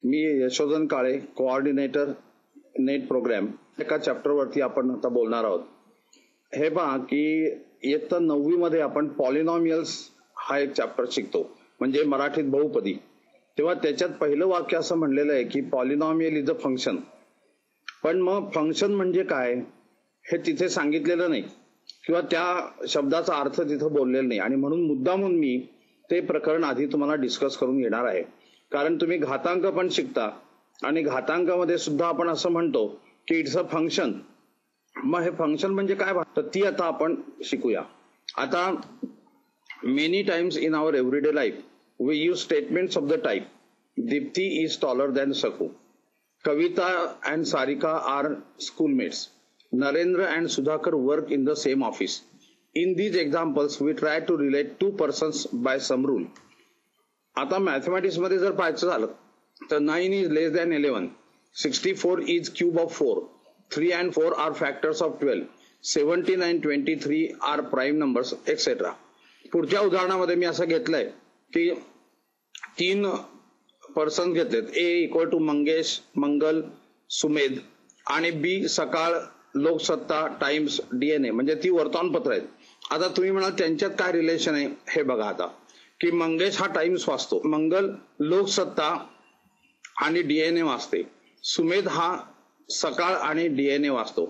मी यशोधन काळे, coordinator net programme. एका चॅप्टरवरती आपण आता बोलणार आहोत. हे पहा की इयत्ता 9वी मध्ये आपण पॉलिनॉमियल्स हा एक चॅप्टर शिकतो, म्हणजे मराठीत बहुपदी. तेव्हा त्याच्यात पहिलं वाक्य असं म्हणलेलं आहे की पॉलिनॉमियल इज अ फंक्शन. पण मग फंक्शन म्हणजे काय हे तिथे सांगितलेलं नाही किंवा त्या शब्दाचा अर्थ तिथं बोललेला नाही, आणि म्हणून मुद्दामून मी ते प्रकरण आधी तुम्हाला डिस्कस करून घेणार आहे. कारण तुम्ही घातांक पण शिकता आणि घातांकामध्ये सुद्धा आपण असं म्हणतो की इट्स अ फंक्शन. मग हे फंक्शन म्हणजे काय, तर ती आता आपण शिकूया. आता many times in our everyday life we use statements of the type Dipti is taller than Saku, Kavita and Sarika are schoolmates, Narendra and Sudhakar work in the same office. In these examples, we try to relate two persons by some rule. आता mathematics मध्ये जर पाहायचं झालं तर 9 is less than 11, 64 is cube of 4, 3 and 4 are factors of 12, 17 and 23 are prime numbers, etc. पुढच्या उदाहरणामध्ये मी असं घेतलंय की 3 पर्सन घेतलेत. ए इक्वल टू मंगेश, मंगल, सुमेध, आणि बी सकाळ, लोकसत्ता टाइम्स डीएनए, म्हणजे ती वर्तमानपत्र आहेत. आता तुम्ही म्हणाल त्यांच्यात काय रिलेशन आहे हे बघा. आता की मंगेश हा टाइम्स वाचतो, मंगल लोकसत्ता आणि डीएनए वाचते, सुमेध हा सकाळ आणि डीएनए वाचतो.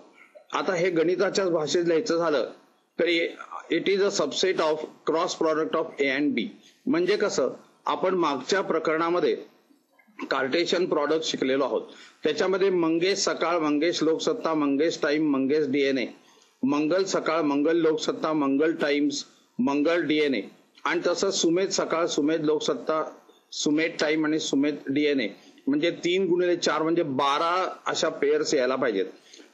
आता हे गणिताच्याच भाषेत लिहायचं झालं तर it is a subset of cross product of A and B. म्हणजे कसं, आपण मागच्या प्रकरणामध्ये कार्टेशियन प्रॉडक्ट शिकलेलो आहोत. त्याच्यामध्ये मंगेश सकाळ, मंगेश लोकसत्ता, मंगेश टाइम, मंगेश डीएनए, मंगल सकाळ, मंगल लोकसत्ता, मंगल टाइम्स, मंगल डीएनए, आणि तसं सुमेध सकाळ, सुमेध लोकसत्ता, सुमेध टाइम आणि सुमेध डीएनए, म्हणजे 3 गुणिले 4 म्हणजे 12 अशा पेअर्स यायला पाहिजेत.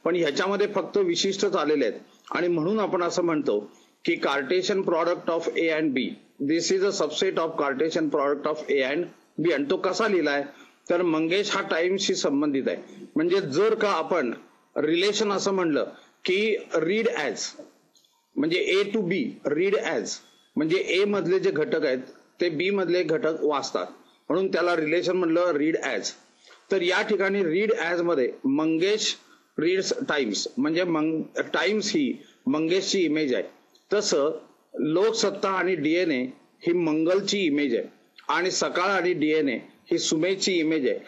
पण ह्याच्यामध्ये फक्त विशिष्टच आलेले आहेत, आणि म्हणून आपण असं म्हणतो की Cartesian product of A and B, this is a subset of Cartesian product of A and B. आणि तो कसा लिहिलाय तर मंगेश हा टाइम्सशी संबंधित आहे. म्हणजे जर का आपण रिलेशन असं म्हणलं की रीड ॲज, म्हणजे ए टू बी रीड ॲज, म्हणजे ए मधले जे घटक आहेत ते बी मधले घटक वाचतात, म्हणून त्याला रिलेशन म्हणलं रीड ॲज. तर या ठिकाणी रीड ॲज मध्ये मंगेश रीड्स टाइम्स, म्हणजे टाइम्स ही मंगेशची इमेज आहे. तसं लोकसत्ता आणि डीएनए ही मंगलची इमेज आहे, आणि सकाळ आणि डीएनए ही सुमेधची इमेज आहे.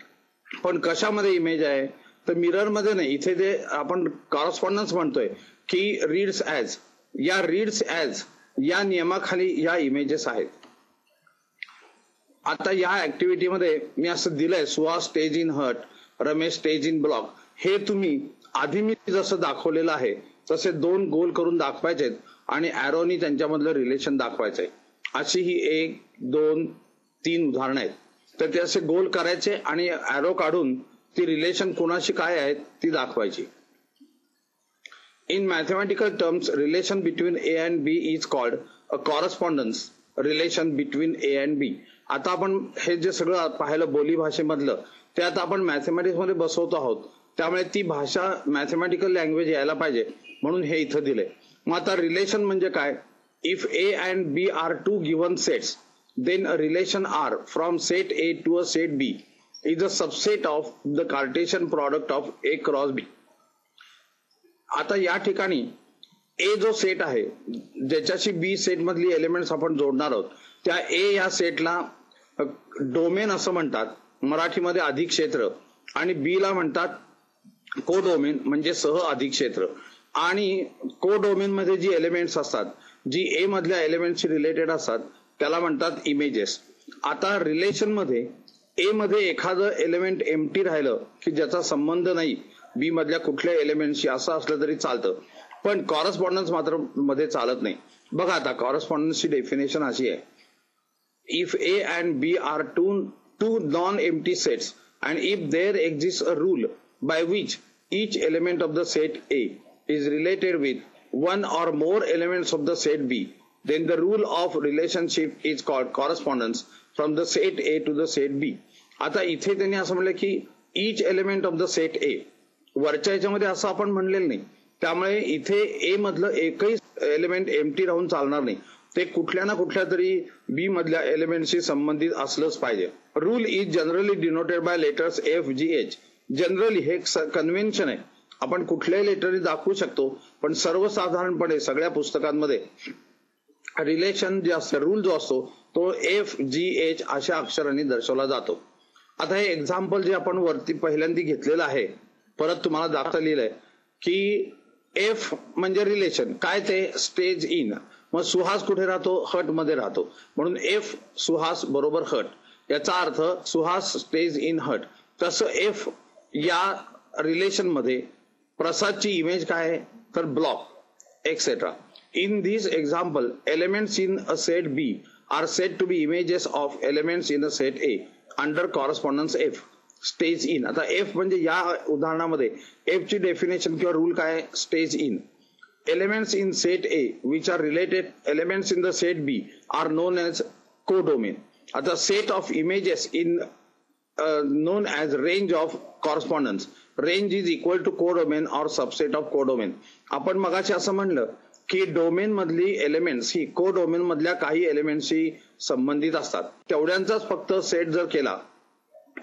पण कशामध्ये इमेज आहे तर मिरर मध्ये नाही. इथे जे आपण कॉरस्पॉन्डन्स म्हणतोय की रीड्स ॲज, या रीड्स ॲज या नियमाखाली या इमेजेस आहेत. आता या ऍक्टिव्हिटीमध्ये मी असं दिलंय, Suhas stage in hut, Ramesh stage in block. हे तुम्ही आधी मी जसं दाखवलेलं आहे तसे 2 गोल करून दाखवायचे आणि ॲरोनी त्यांच्यामधलं रिलेशन दाखवायचंय. अशी ही 1, 2, 3 उदाहरणं आहेत. तर ते असे गोल करायचे आणि ॲरो काढून ती रिलेशन कोणाशी काय आहेत ती दाखवायची. In mathematical terms relation between A and B is called a correspondence relation between A and B. आता आपण हे जे सगळं पाहिलं बोली भाषेमधलं ते आता आपण मॅथमॅटिक्स मध्ये बसवतो आहोत, त्यामुळे ती भाषा मॅथमॅटिकल लँग्वेज यायला पाहिजे, म्हणून हे इथं दिलंय. मग आता रिलेशन म्हणजे काय, if A and B are 2 given sets then a relation R from set A to a set B is a subset of the Cartesian product of A cross B. आता या ठिकाणी A जो set आहे ज्याच्याशी B set मधली elements आपण जोडणार आहोत, त्या A या सेटला डोमेन असं म्हणतात, मराठीमध्ये अधिक क्षेत्र, आणि B ला म्हणतात कोडोमेन म्हणजे सह अधिक क्षेत्र. आणि कोडोमेन मध्ये जी एलिमेंट्स असतात जी A मधल्या एलिमेंटशी रिलेटेड असतात त्याला म्हणतात इमेजेस. आता रिलेशन मध्ये ए मध्ये एखादं एलिमेंट एम्प्टी राहिलं की ज्याचा संबंध नाही बी मधल्या कुठल्या एलिमेंटशी असं असलं तरी चालतं, पण कॉरस्पॉन्डन्स मात्र मध्ये चालत नाही. बघा आता कॉरस्पॉन्डन्सची डेफिनेशन अशी आहे, if A and B are two non empty sets and if there exist a rule by which each element of the set A is related with one or more elements of the set B, then the rule of relationship is called correspondence from the set A to the set B. आता इथे त्यांनी असं म्हणलं की each element of the set A, वरच्या याच्यामध्ये असं आपण म्हणलेलं नाही, त्यामुळे इथे A मधलं एकही एलिमेंट एम्प्टी राहून चालणार नाही, ते कुठल्या ना कुठल्या तरी बी मधल्या एलिमेंटशी संबंधित असलंच पाहिजे. Rule is generally denoted by letters FGH. Generally हे कन्व्हेन्शन आहे, आपण कुठल्याही लेटरने दाखवू शकतो, पण सर्वसाधारणपणे सगळ्या पुस्तकांमध्ये रिलेशन जे असतं, रूल जो असतो तो FGH अशा अक्षरांनी दर्शवला जातो. आता हे एक्झाम्पल जे आपण वरती पहिल्यांदा घेतलेलं आहे, परत तुम्हाला दाखवता लिहिलंय की F म्हणजे रिलेशन काय, ते स्टेज इन. मग सुहास कुठे राहतो? हट मध्ये राहतो, म्हणून F सुहास बरोबर हट. याचा अर्थ सुहास स्टेज इन हट. तसं F या रिलेशन मध्ये प्रसादची इमेज काय आहे, तर block etcetera. In this example elements in a set B are set to be images of elements in a set A under correspondence F stage in. आता F म्हणजे या उदाहरणामध्ये F ची डेफिनेशन किंवा रूल काय, stage in. Elements in set A which are related elements in the set B are known as codomain. आता set of images in known as range of correspondence. Range is equal to codomain or subset of codomain. आपण मगाशी असं म्हणलं की domain मधली elements ही codomain मधल्या काही एलिमेंट्सशी संबंधित असतात, तेवढ्यांचाच फक्त सेट जर केला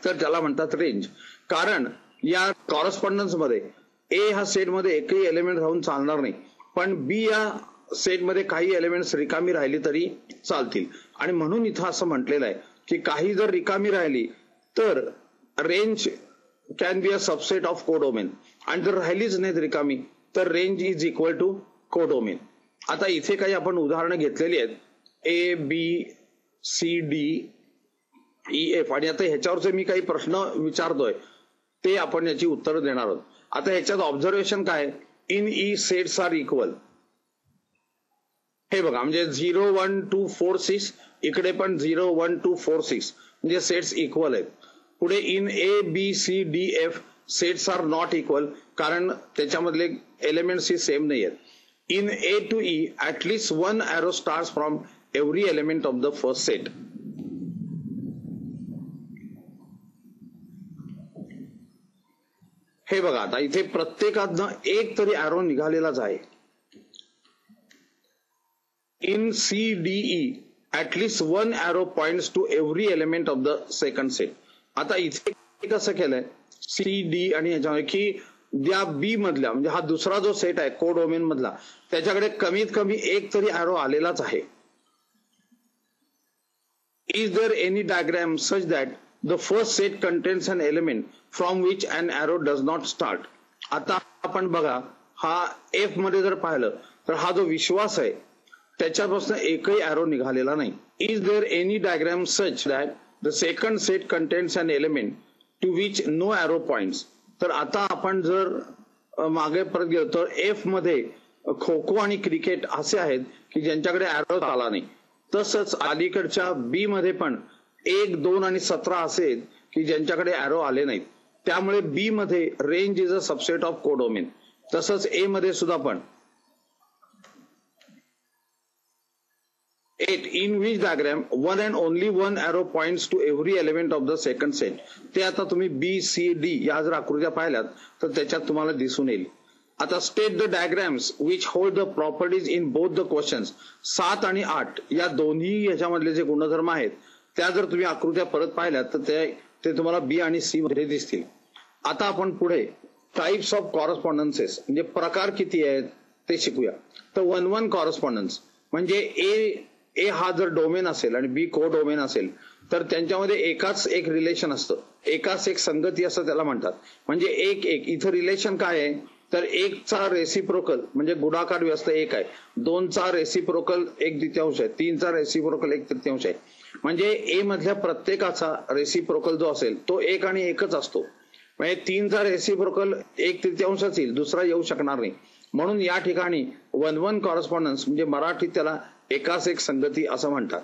तर त्याला म्हणतात रेंज. कारण या कॉरेस्पॉन्डन्स मध्ये ए हा सेट मध्ये एकही एलिमेंट राहून चालणार नाही, पण बी या सेट मध्ये काही एलिमेंट्स रिकामी राहिली तरी चालतील. आणि म्हणून इथं असं म्हटलेलं आहे की काही जर रिकामी राहिली तर range can be a subset of codomain, आणि जर राहिलीच नाहीत रिकामी तर range is equal to codomain. आता इथे काही आपण उदाहरणं घेतलेली आहेत, ABCDEF, आणि आता ह्याच्यावरचे मी काही प्रश्न विचारतोय ते आपण याची उत्तर देणार आहोत. आता ह्याच्यात ऑब्झर्वेशन काय, in E sets are equal. हे बघा, म्हणजे 0 1 2 4 6, इकडे पण 0 1 2 4 6 म्हणजे सेट्स इक्वल आहेत. पुढे in ABCDF sets are not equal, कारण त्याच्यामधले एलिमेंट्स ही सेम नाही आहेत. In A to E at least one arrow starts from every element of the first set. हे बघा, आता इथे प्रत्येकातनं एक तरी ॲरो निघालेलाच आहे. In CDE at least one arrow points to every element of the second set. आता इथे कसं केलंय CD आणि ह्याच्यामध्ये की ज्या बी मधल्या, म्हणजे हा दुसरा जो सेट आहे कोडोमेन मधला, त्याच्याकडे कमीत कमी एक तरी ॲरो आलेलाच आहे. Is there any diagram such that the first set contains an element from which an arrow does not start. आता आपण बघा, हा F मध्ये जर पाहिलं तर हा जो विश्वास आहे त्याच्यापासून एकही ॲरो निघालेला नाही. Is there any diagram such that the second set contains an element to which no arrow points. तर आता आपण जर मागे परत गेलो तर F मध्ये खो खो आणि क्रिकेट असे आहेत की ज्यांच्याकडे ॲरो आला नाही. तसंच अलीकडच्या बी मध्ये पण 1 2 आणि 17 असे आहेत की ज्यांच्याकडे ॲरो आले नाहीत. त्यामुळे बी मध्ये range is a subset of codomain. तसंच ए मध्ये सुद्धा पण 8 in which diagram one and only one arrow points to every element of the second set. ते आता तुम्ही BCD या जर आकृत्या पाहिल्यात तर त्याच्यात तुम्हाला दिसून येईल. आता state the diagrams which hold the properties in both the questions. 7 आणि 8 या दोन्ही ह्याच्यामधले जे गुणधर्म आहेत त्या जर तुम्ही आकृत्या परत पाहिल्यात तर ते तुम्हाला बी आणि सी मध्ये दिसतील. आता आपण पुढे टाइप्स ऑफ कॉरेस्पॉन्डन्सेस म्हणजे प्रकार किती आहेत ते शिकूया. तर 1-1 कॉरेस्पॉन्डन्स म्हणजे ए हा जर डोमेन असेल आणि बी को डोमेन असेल तर त्यांच्यामध्ये एकाच एक रिलेशन असतं, एकाच एक संगती असं त्याला म्हणतात. म्हणजे एक इथं रिलेशन काय आहे तर 1चा रेसिप्रोकल म्हणजे गुणाकार व्यस्त 1 आहे, 2चा रेसिप्रोकल 1/3 आहे, 3चा रेसिप्रोकल 1/3 आहे. म्हणजे ए मधल्या प्रत्येकाचा रेसिप्रोकल जो असेल तो 1 आणि 1च असतो. म्हणजे 3चा रेसिप्रोकल 1/3 येईल, दुसरा येऊ शकणार नाही. म्हणून या ठिकाणी 1-1 कॉरेस्पॉन्डन्स म्हणजे मराठीत त्याला एकाच एक संगती असं म्हणतात.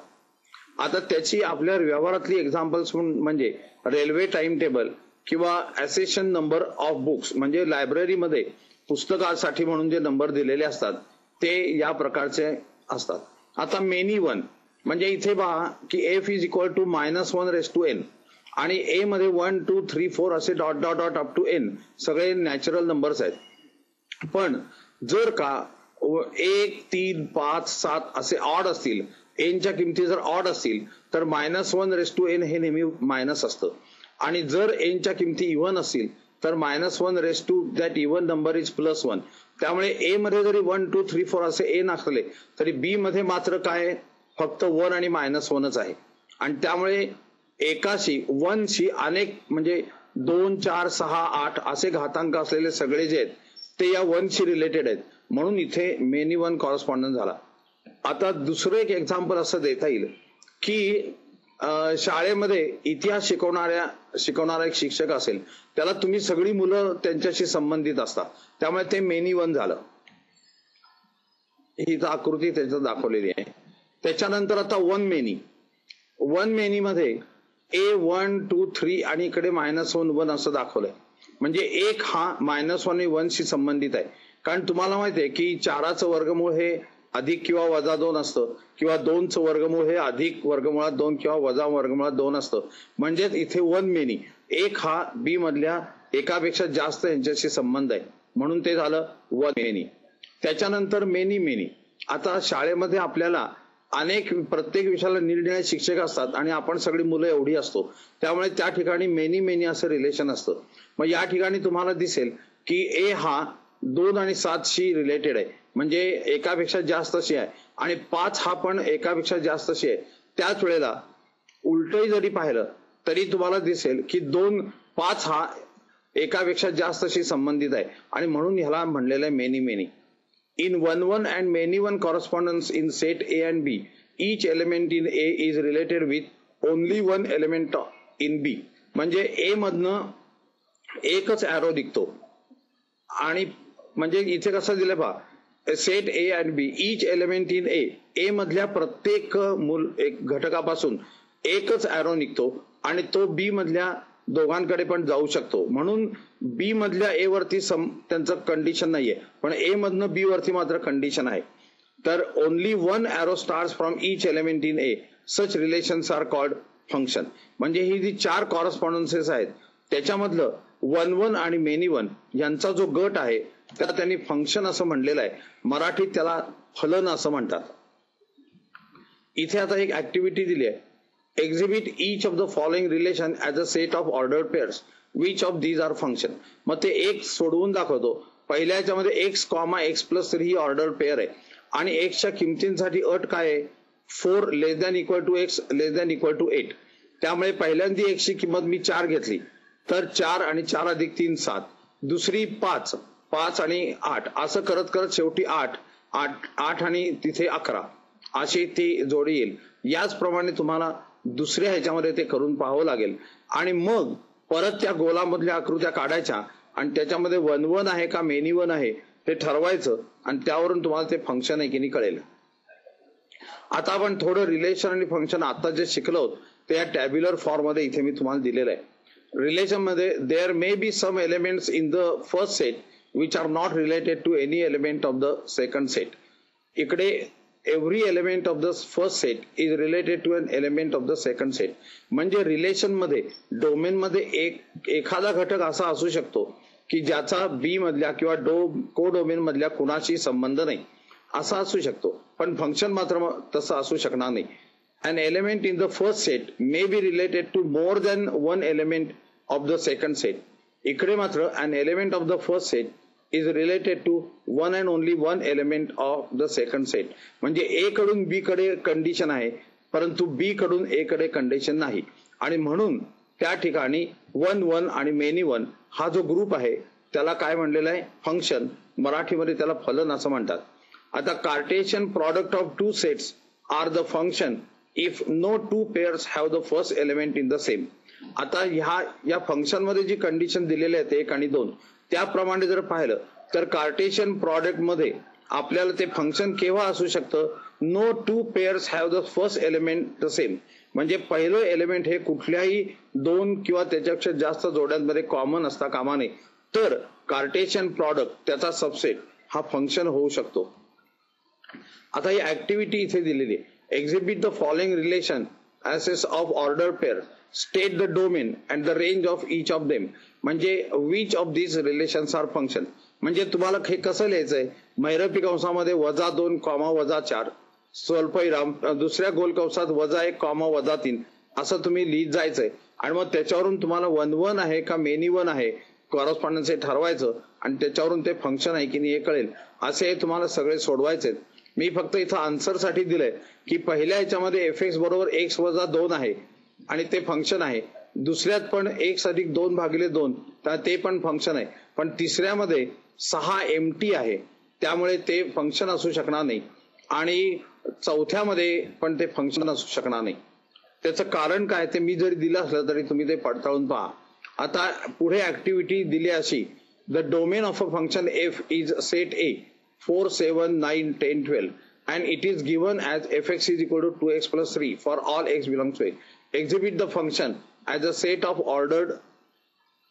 आता त्याची आपल्या व्यवहारातली एक्झाम्पल्स म्हणजे रेल्वे टाइम टेबल किंवा ॲसेशन नंबर ऑफ बुक्स म्हणजे लायब्ररीमध्ये पुस्तकासाठी म्हणून जे नंबर दिलेले असतात ते या प्रकारचे असतात. आता मेनी वन म्हणजे इथे पहा की F इज इक्वल टू -1 आणि ए मध्ये 1 2 3 4 असे dot dot dot up to n सगळे नॅचरल नंबर्स आहेत. पण जर का 1 3 5 7 असे ऑड असतील, एनच्या किमती जर ऑड असतील तर -1 हे नेहमी मायनस असतं, आणि जर एनच्या किमती इव्हन असतील तर -1 दॅट इव्हन नंबर इज +1. त्यामुळे ए मध्ये जरी 1 2 3 4 असे एन असले तरी बी मध्ये मात्र काय फक्त 1 आणि -1च आहे. आणि त्यामुळे एकाशी 1शी अनेक म्हणजे 2 4 6 8 असे घातांक असलेले सगळे जे आहेत ते या 1शी रिलेटेड आहेत, म्हणून इथे मेनी वन कॉरस्पॉन्डन्स झाला. आता दुसरं एक एक्झाम्पल असं देता येईल की शाळेमध्ये इतिहास शिकवणारा एक शिक्षक असेल, त्याला तुम्ही सगळी मुलं त्यांच्याशी संबंधित असतात, त्यामुळे ते मेनी वन झालं. ही आकृती त्याच्यात दाखवलेली आहे. त्याच्यानंतर आता वन मेनी मध्ये A1 2 3 आणि इकडे -1 1 असं दाखवलंय. म्हणजे एक हा -1 आणि 1 शी संबंधित आहे, कारण तुम्हाला माहिती आहे की 4चं वर्गमूळ हे अधिक किंवा वजा 2 असतं, किंवा 2चं वर्गमूळ हे अधिक वर्गमुळात 2 किंवा वजा वर्गमुळात 2 असतं. म्हणजेच इथे वन मेनी एक हा बी मधल्या एकापेक्षा जास्त यांच्याशी संबंध आहे, म्हणून ते झालं वन मेनी. त्याच्यानंतर मेनी आता शाळेमध्ये आपल्याला प्रत्येक विषयाला निरनिराळे शिक्षक असतात आणि आपण सगळी मुलं एवढी असतो, त्यामुळे त्या ठिकाणी मेनी असं रिलेशन असतं. मग या ठिकाणी तुम्हाला दिसेल की ए हा 2 आणि 7 शी रिलेटेड आहे, म्हणजे एकापेक्षा जास्त अशी आहे, आणि 5 हा पण एकापेक्षा जास्त अशी आहे. त्याच वेळेला उलटही जरी पाहिलं तरी तुम्हाला दिसेल की 2 5 हा एकापेक्षा जास्त अशी संबंधित आहे, आणि म्हणून ह्याला म्हणलेलं आहे many. In 1-1 and many-1 correspondence in set A and B, each element in A is related with only one element in B. म्हणजे A मधनं एकच ॲरो दिसतो, आणि म्हणजे इथे कसं दिलं पहा, set A and B, each element in A मधल्या प्रत्येक घटकापासून एकच ॲरो निघतो, आणि तो B मधल्या दोघांकडे पण जाऊ शकतो. म्हणून बी मधल्या ए वरती त्यांचं कंडिशन नाहीये, पण ए मधनं बी वरती मात्र कंडिशन आहे. तर only one arrow stars from each element in A, such relations are called function. म्हणजे ही जी 4 कॉरस्पॉन्डन्सेस आहेत त्याच्यामधलं 1-1 आणि मेनी वन यांचा जो गट आहे त्याला त्यांनी फंक्शन असं म्हणलेलं आहे. मराठीत त्याला फलन असं म्हणतात. इथे आता एक ऍक्टिव्हिटी दिली आहे, exhibit each of the following relation as a set of ordered pairs. Which of these are function? मग ते एक सोडवून दाखवतो. पहिल्या याच्यामध्ये x, x+3 ही ऑर्डर पेअर आहे, आणि एक्सच्या किमतींसाठी अट काय आहे, 4 < x < 8. त्यामुळे पहिल्यांदी एक्सची किंमत मी 4 घेतली तर 4 आणि 4 अधिक 3 7, दुसरी 5 आणि 8 असं करत करत शेवटी 8 आणि तिथे 11 अशी ती जोडी येईल. याचप्रमाणे तुम्हाला दुसऱ्या ह्याच्यामध्ये ते करून पाहावं लागेल, आणि मग परत त्या गोलामधल्या आकृत्या काढायच्या आणि त्याच्यामध्ये 1-1 आहे का मेनी वन आहे ते ठरवायचं, आणि त्यावरून तुम्हाला ते फंक्शन आहे की नाही कळेल. आता आपण थोडं रिलेशन आणि फंक्शन आता जे शिकलो ते या टॅब्युलर फॉर्म मध्ये इथे मी तुम्हाला दिलेलं आहे. रिलेशन मध्ये there may be some elements in the first set which are not related to any element of the second set. इकडे every element of the first set is related to an element of the second set. म्हणजे relation मध्ये domain मध्ये एखादा घटक असा असू शकतो की ज्याचा बी मधल्या किंवा को डोमेन मधल्या कुणाशी संबंध नाही असा असू शकतो, पण फंक्शन मात्र तसं असू शकणार नाही. An element in the first set may be related to more than one element of the second set. इकडे मात्र an element of the first set is related to one and only one element of the second set. म्हणजे ए कडून बी कडे condition आहे, परंतु बी कडून ए कडे condition नाही, आणि म्हणून त्या ठिकाणी 1-1 आणि मेनी वन हा जो ग्रुप आहे त्याला काय म्हणलेलं आहे, फंक्शन. मराठीमध्ये त्याला फलन असं म्हणतात. आता Cartesian product of 2 sets are the function if no 2 pairs have the first element in the same. आता या फंक्शन मध्ये जी कंडिशन दिलेली आहेत 1 आणि 2, त्याप्रमाणे जर पाहिलं तर कार्टेशियन प्रॉडक्ट मध्ये आपल्याला ते फंक्शन केव्हा असू शकतं, no 2 pairs have the first element the same. म्हणजे पहिलं एलिमेंट हे कुठल्याही 2 किंवा त्याच्यापेक्षा जास्त जोड्यांमध्ये कॉमन असता कामा नये, तर कार्टेशियन प्रॉडक्ट त्याचा सबसेट हा फंक्शन होऊ शकतो. आता ही ऍक्टिव्हिटी इथे दिलेली आहे, एक्झिबिट द फॉलोइंग रिलेशन ऍसेस of order pair, state the domain and the range of each of them. म्हणजे which of these relations are function. म्हणजे तुम्हाला हे कसं लिहायचंय, महिरपी कंसामध्ये -2, -4, स्वल्पविराम दुसऱ्या गोल कंसात -1 कॉमा -3 असं तुम्ही लिहित जायचंय आणि मग त्याच्यावरून तुम्हाला 1 1 आहे का मेनी 1 आहे कॉरस्पॉन्डन्स हे ठरवायचं आणि त्याच्यावरून ते फंक्शन आहे की नाही हे कळेल. असे तुम्हाला सगळे सोडवायचे. मी फक्त इथं आन्सर साठी दिलंय की पहिल्या ह्याच्यामध्ये fx बरोबर x वजा 2 आहे आणि ते फंक्शन आहे. दुसऱ्यात पण x अधिक 2 भागिले 2 तर ते पण फंक्शन आहे. पण तिसऱ्यामध्ये 6 एमटी आहे त्यामुळे ते फंक्शन असू शकणार नाही आणि चौथ्यामध्ये पण ते फंक्शन असू शकणार नाही. त्याचं कारण काय ते मी जरी दिलं असलं तरी तुम्ही ते पडताळून पहा. आता पुढे ऍक्टिव्हिटी दिली अशी, the domain of a function F is set A 4 7 9 10 12 and it is given as fx is equal to 2x plus 3 for all x belongs to a. Exhibit the function as a set of ordered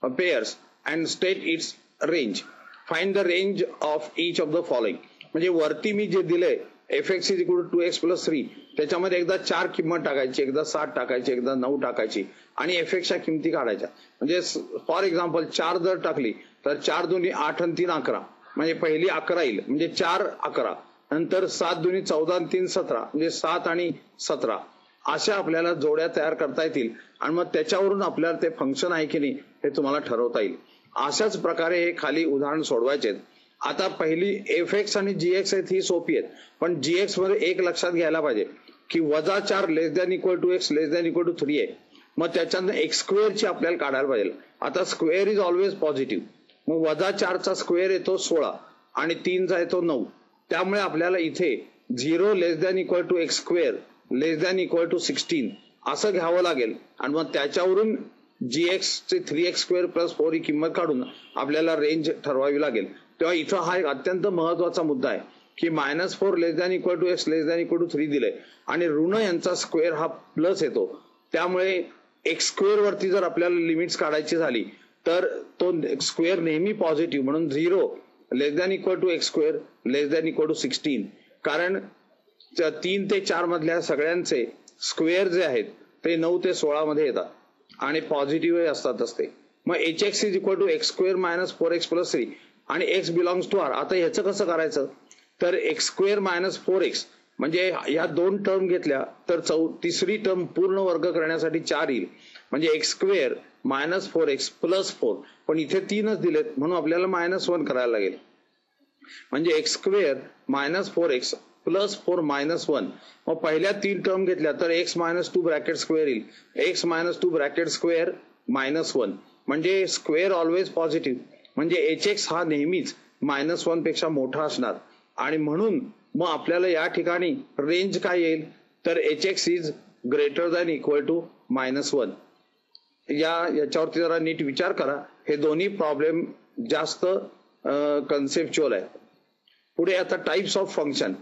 pairs and state its range. Find the range of each of the following. म्हणजे वरती मी जे दिलंय fx is equal to 2x plus 3 त्याच्यामध्ये एकदा 4 किंमत टाकायची, एकदा 7 टाकायची, एकदा 9 टाकायची आणि fx च्या किमती काढायच्या. म्हणजे फॉर एक्झाम्पल 4 जर टाकली तर 4 दोन्ही 8 आणि 3 11 म्हणजे पहिली 11 येईल म्हणजे 4 11. नंतर 7 दोन्ही 14 आणि 3 17 म्हणजे 7 आणि 17 अशा आपल्याला जोड्या तयार करता येतील आणि मग त्याच्यावरून आपल्याला ते फंक्शन आहे की नाही हे तुम्हाला ठरवता येईल. अशाच प्रकारे हे खाली उदाहरण सोडवायचे. आता पहिली fx आणि gx आहेत ही सोपी आहेत पण gx मध्ये एक लक्षात घ्यायला पाहिजे की -4 less than equal to x less than equal to 3 आहे. मग त्याच्यानंतर एक्स स्क्वेअर ची आपल्याला काढायला पाहिजे. आता स्क्वेअर इज ऑलवेज पॉझिटिव्ह. मग -4 चा स्क्वेअर येतो 16 आणि 3 चा येतो 9. त्यामुळे आपल्याला इथे 0 less than equal to x square less than equal to 16 असं घ्यावं लागेल आणि मग त्याच्यावरून gx चे 3x स्क्वेअर प्लस 4 ही किंमत काढून आपल्याला रेंज ठरवावी लागेल. तेव्हा इथं हा एक अत्यंत महत्वाचा मुद्दा आहे की -4 less than equal to x less than equal to 3 दिलंय आणि ऋण यांचा स्क्वेअर हा प्लस येतो. त्यामुळे एक्स स्क्वेअर वरती जर आपल्याला लिमिट्स काढायची झाली तर तो स्क्वेअर नेहमी पॉझिटिव्ह म्हणून 0 less than equal to x square less than equal to 16 कारण 3 ते 4 मधल्या सगळ्यांचे स्क्वेअर जे आहेत ते 9 ते 16 मध्ये येतात आणि पॉझिटिव्ह असतातच ते. मग hx is equal to x square minus 4x plus 3 आणि x बिलॉंग्स टू r. आता ह्याचं कसं करायचं तर एक्स स्क्वेअर मायनस 4x म्हणजे ह्या 2 टर्म घेतल्या तर तिसरी टर्म पूर्ण वर्ग करण्यासाठी 4 येईल म्हणजे x square minus 4x plus 4 पण इथे 3च दिलेत म्हणून आपल्याला -1 करायला लागेल. म्हणजे x square minus 4x plus 4 -1. मग पहिल्या 3 टर्म घेतल्या तर x मायनस 2 ब्रॅकेट स्क्वेअर येईल x मायनस 2 ब्रॅकेट स्क्वेअर -1 म्हणजे स्क्वेअर ऑलवेज पॉझिटिव्ह म्हणजे hx हा नेहमीच -1 पेक्षा मोठा असणार आणि म्हणून मग आपल्याला या ठिकाणी रेंज काय येईल तर hx is greater than equal to -1. याच्यावरती जरा नीट विचार करा. हे दोन्ही प्रॉब्लेम जास्त कन्सेप्च्युअल आहे. पुढे आता types of function.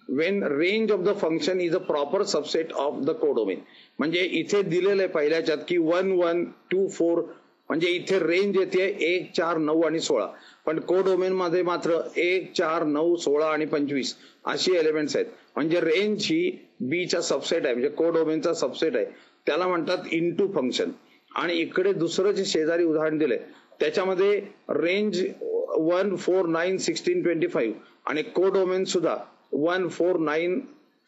Wien range of the function is a proper subset of the codomain. म्हणजे इथे दिलेलं आहे पहिल्याच्यात की 1 1 2 4 म्हणजे इथे रेंज येते 1 4 9 आणि 16 पण कोडोमेन मध्ये मात्र 1 4 9 16 आणि 25 अशी एलिमेंट्स आहेत. म्हणजे रेंज ही बी चा सबसेट आहे म्हणजे कोडोमेनचा सबसेट आहे त्याला म्हणतात इनटू फंक्शन. आणि इकडे दुसरं जे शेजारी उदाहरण दिलंय त्याच्यामध्ये रेंज 1 4 9 16 25 आणि कोडोमेन सुद्धा 1 4 9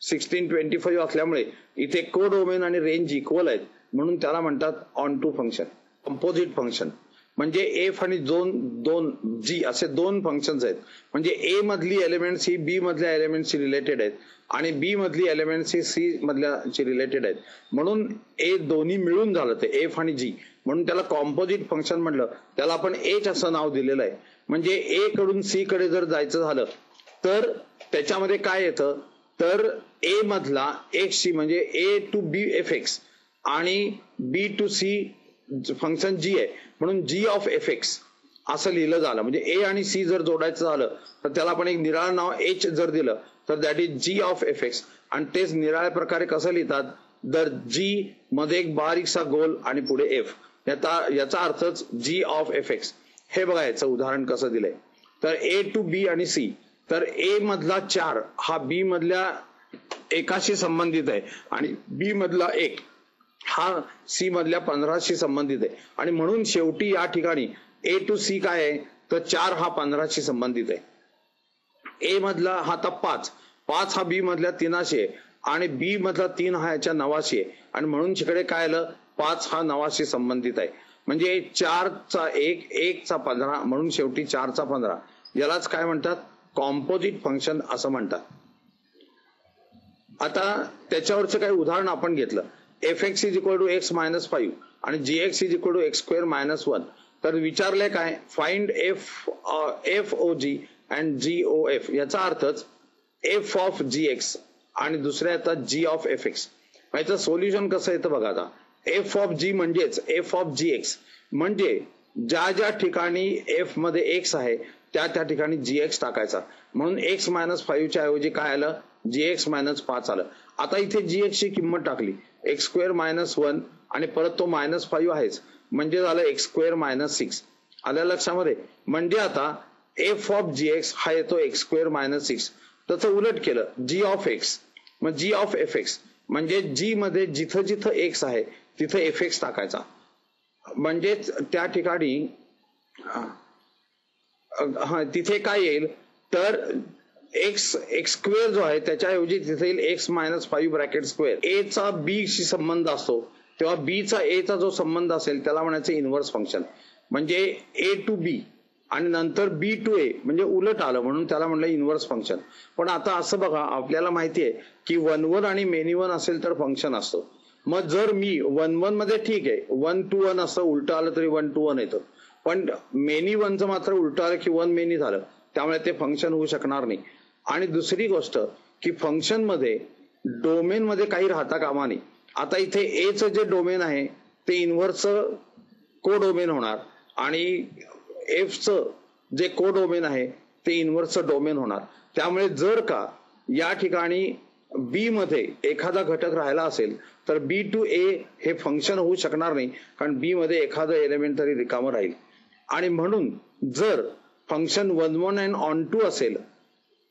16 25 असल्यामुळे इथे कोडोमेन आणि रेंज इक्वल आहेत म्हणून त्याला म्हणतात onto function. Composite function म्हणजे एफ आणि दोन जी असे 2 फंक्शन्स आहेत. म्हणजे ए मधली एलिमेंट्स ही बी मधल्या एलिमेंट्सशी रिलेटेड आहेत आणि बी मधली एलिमेंट्स ही सी मधल्याशी रिलेटेड आहेत म्हणून ए दोन्ही मिळून झालं ते एफ आणि जी म्हणून त्याला कॉम्पोजिट फंक्शन म्हटलं. त्याला आपण एच असं नाव दिलेलं आहे. म्हणजे ए कडून सी कडे जर जायचं झालं तर त्याच्यामध्ये काय येतं तर ए मधला एक्स सी म्हणजे ए टू बी एफ एक्स आणि बी टू सी फंक्शन जी आहे म्हणून जी ऑफ एफ एक्स असं लिहिलं झालं. म्हणजे ए आणि सी जर जोडायचं झालं तर त्याला आपण एक निराळ नाव एच जर दिलं तर that is g of f x आणि तेच निराळ्या प्रकारे कसं लिहितात तर जी मध्ये एक बारीकसा गोल आणि पुढे एफ याचा अर्थच जी ऑफ एफ एक्स. हे बघा याचं उदाहरण कसं दिलंय तर ए टू बी आणि सी तर ए मधला 4 हा बी मधल्या एकाशी संबंधित आहे आणि बी मधला 1 हा सी मधल्या 15शी संबंधित आहे आणि म्हणून शेवटी या ठिकाणी ए टू सी काय आहे तर 4 हा 15शी संबंधित आहे. ए मधला हा आता 5 5 हा बी मधल्या 3 आणि बी मधला 3 हा याच्या 9 आणि म्हणून तिकडे काय आलं 5 हा 9 संबंधित आहे. म्हणजे 4चा 1, 1चा 15 म्हणून शेवटी 4चा 15. यालाच काय म्हणतात कॉम्पोजिट फंक्शन असं म्हणतात. आता त्याच्यावरचं काही उदाहरण आपण घेतलं. fx is equal to x minus 5 आणि gx is equal to x square minus 1. तर विचारले काय find f o g and g o f. याचा अर्थच एफ ऑफ जी एक्स आणि दुसऱ्या येतात जी ऑफ एफ एक्स. याचं सोल्युशन कसं येतं बघा. आता एफ ऑफ जी म्हणजेच एफ ऑफ जी एक्स म्हणजे ज्या ज्या ठिकाणी एफ मध्ये एक्स आहे त्या ठिकाणी जी एक्स टाकायचा. म्हणून एक्स मायनस 5च्या ऐवजी काय आलं जी एक्स मायनस 5 आलं. आता इथे जी एक्स ची किंमत टाकली एक्स स्क्वेअर मायनस 1 आणि परत तो मायनस 5 आहेच म्हणजे झालं एक्स स्क्वेअर मायनस 6. आल्या लक्षामध्ये. म्हणजे आता एफ ऑफ जी एक्स हा येतो एक्स स्क्वेअर मायनस 6. त्याचं उलट केलं जी ऑफ एक्स मग जी ऑफ एफ एक्स म्हणजे जी मध्ये जिथं जिथं एक्स आहे तिथं एफ एक्स टाकायचा. म्हणजेच त्या ठिकाणी तिथे काय येईल तर एक्स स्क्वेअर जो आहे त्याच्याऐवजी तिथे येईल एक्स मायनस 5 ब्रॅकेट स्क्वेअर. ए चा बी शी संबंध असतो तेव्हा बी चा ए चा जो संबंध असेल त्याला म्हणायचं इन्व्हर्स फंक्शन. म्हणजे ए टू बी आणि नंतर बी टू ए म्हणजे उलट आलं म्हणून त्याला म्हणलं इन्व्हर्स फंक्शन. पण आता असं बघा आपल्याला माहिती आहे की 1 1 आणि मेनी 1 असेल तर फंक्शन असतो. मग जर मी 1 1 मध्ये ठीक आहे 1 to 1 असं उलट आलं तरी 1 to 1 येतं. पण मेनी 1चं मात्र उलट आलं की 1 मेनी झालं त्यामुळे ते फंक्शन होऊ शकणार नाही. आणि दुसरी गोष्ट की फंक्शन मध्ये डोमेन मध्ये काही राहता कामा नाही. आता इथे ए चं जे डोमेन आहे ते इन्व्हर्स को डोमेन होणार आणि एफचं जे को डोमेन आहे ते इन्व्हर्स डोमेन होणार. त्यामुळे जर का या ठिकाणी बी मध्ये एखादा घटक राहिला असेल तर बी टू ए हे फंक्शन होऊ शकणार नाही कारण बी मध्ये एखादं एलिमेंट तरी रिकामं राहील. आणि म्हणून जर फंक्शन 1 1 अँड ऑन टू असेल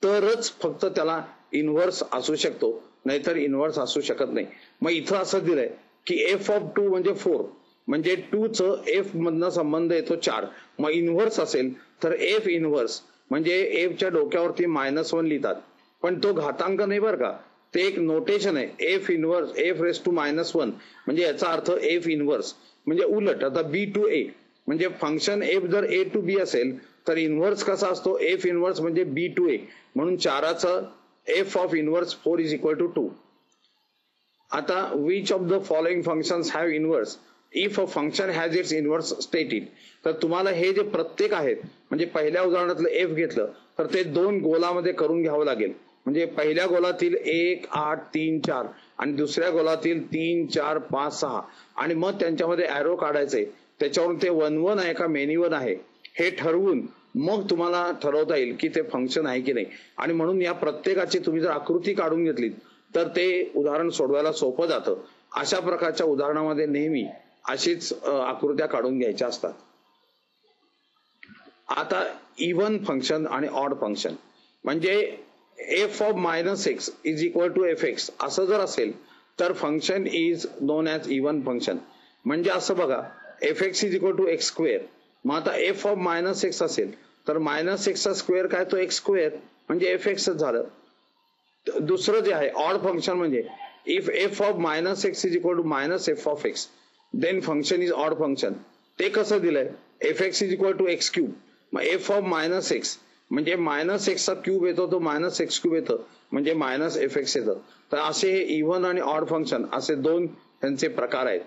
तरच फक्त त्याला इन्व्हर्स असू शकतो नाहीतर इन्व्हर्स असू शकत नाही. मग इथं असं दिलंय की एफ ऑफ 2 म्हणजे 4 म्हणजे 2 चं एफ मधनं संबंध येतो 4. मग इन्व्हर्स असेल तर एफ इन्व्हर्स म्हणजे एफच्या डोक्यावरती -1 लिहितात पण तो घातांक नाही बरं का. ते एक नोटेशन आहे f inverse f raise to -1 म्हणजे याचा अर्थ एफ इन्व्हर्स म्हणजे उलट. आता बी टू ए म्हणजे फंक्शन एफ जर ए टू बी असेल तर इन्व्हर्स कसा असतो एफ इन्व्हर्स म्हणजे बी टू ए म्हणून 4चं f of inverse 4 is equal to 2. आता which of the following functions have inverse if a function has its inverse stated. तर तुम्हाला हे जे प्रत्येक आहेत म्हणजे पहिल्या उदाहरणातलं एफ घेतलं तर ते 2 गोलामध्ये करून घ्यावं लागेल. म्हणजे पहिल्या गोलातील 1 8 3 4 आणि दुसऱ्या गोलातील 3 4 5 6 आणि मग त्यांच्यामध्ये ॲरो काढायचे. त्याच्यावरून ते 1 1 आहे का मेनी 1 आहे हे ठरवून मग तुम्हाला ठरवता येईल की ते फंक्शन आहे की नाही. आणि म्हणून या प्रत्येकाची तुम्ही जर आकृती काढून घेतली तर ते उदाहरण सोडवायला सोपं जातं. अशा प्रकारच्या उदाहरणामध्ये नेहमी अशीच आकृत्या काढून घ्यायच्या असतात. आता इव्हन फंक्शन आणि ऑड फंक्शन म्हणजे f of -x is equal to f x असं जर असेल तर function is known as even function. म्हणजे असं बघा f x is equal to x square. मग आता एफ ऑफ -x असेल तर -x चा स्क्वेअर काय तो एक्स स्क्वेअर म्हणजे एफ एक्सच झालं. दुसरं जे आहे ऑड फंक्शन म्हणजे if f of -x is equal to -f of x then function is odd function. ते कसं दिलंय f x is equal to x cube. मग एफ ऑफ -x म्हणजे -x चा क्यूब येतो तो -x क्यूब येतं म्हणजे -f x येतं. तर असे हे इव्हन आणि ऑड फंक्शन असे 2 त्यांचे प्रकार आहेत.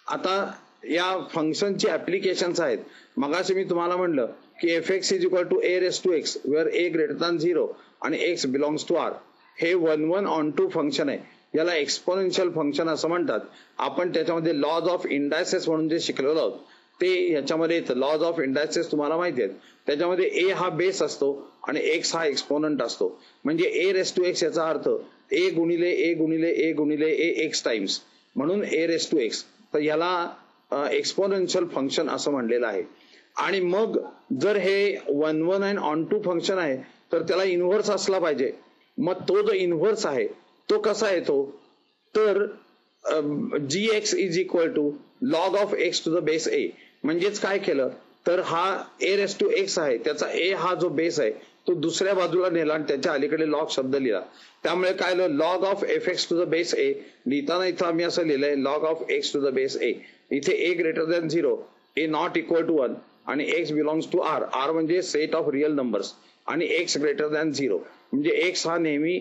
आता या फंक्शनची ऍप्लिकेशन्स आहेत. मगाशी मी तुम्हाला म्हणलं की f x is equal to a raise to x where a greater than 0 आणि एक्स बिलॉंग्स टू आर. हे 1 1 ऑन टू फंक्शन आहे. याला एक्सपोनेन्शियल फंक्शन असं म्हणतात. आपण त्याच्यामध्ये लॉज ऑफ इंडायसेस म्हणून जे शिकलेलो आहोत ते ह्याच्यामध्ये येतं. लॉज ऑफ इंडायसेस तुम्हाला माहिती आहेत. त्याच्यामध्ये ए हा बेस असतो आणि एक्स हा एक्सपोनंट असतो. म्हणजे ए रेस टू एक्स याचा अर्थ ए गुणिले ए गुणिले ए गुणिले ए एक्स टाइम्स म्हणून ए रेस टू एक्स. तर याला एक्सपोनेन्शियल फंक्शन असं म्हणलेलं आहे. आणि मग जर हे 1 1 अँड ऑन टू फंक्शन आहे तर त्याला इन्व्हर्स असला पाहिजे. मग तो जो इन्व्हर्स आहे तो कसा येतो तर g x is equal to log of x to the base a. म्हणजेच काय केलं तर हा ए रेस टू एक्स आहे त्याचा ए हा जो बेस आहे तो दुसऱ्या बाजूला नेला आणि त्याच्या अलीकडे लॉग शब्द लिहिला. त्यामुळे काय log of f x to the base a लिहिताना इथं आम्ही असं लिहिलंय log of x to the base a. इथे a greater than 0, a not equal to 1 आणि x belongs to R. R म्हणजे सेट ऑफ रिअल नंबर्स आणि x greater than 0 म्हणजे एक्स हा नेहमी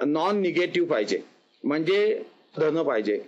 नॉन निगेटिव्ह पाहिजे, म्हणजे धन पाहिजे.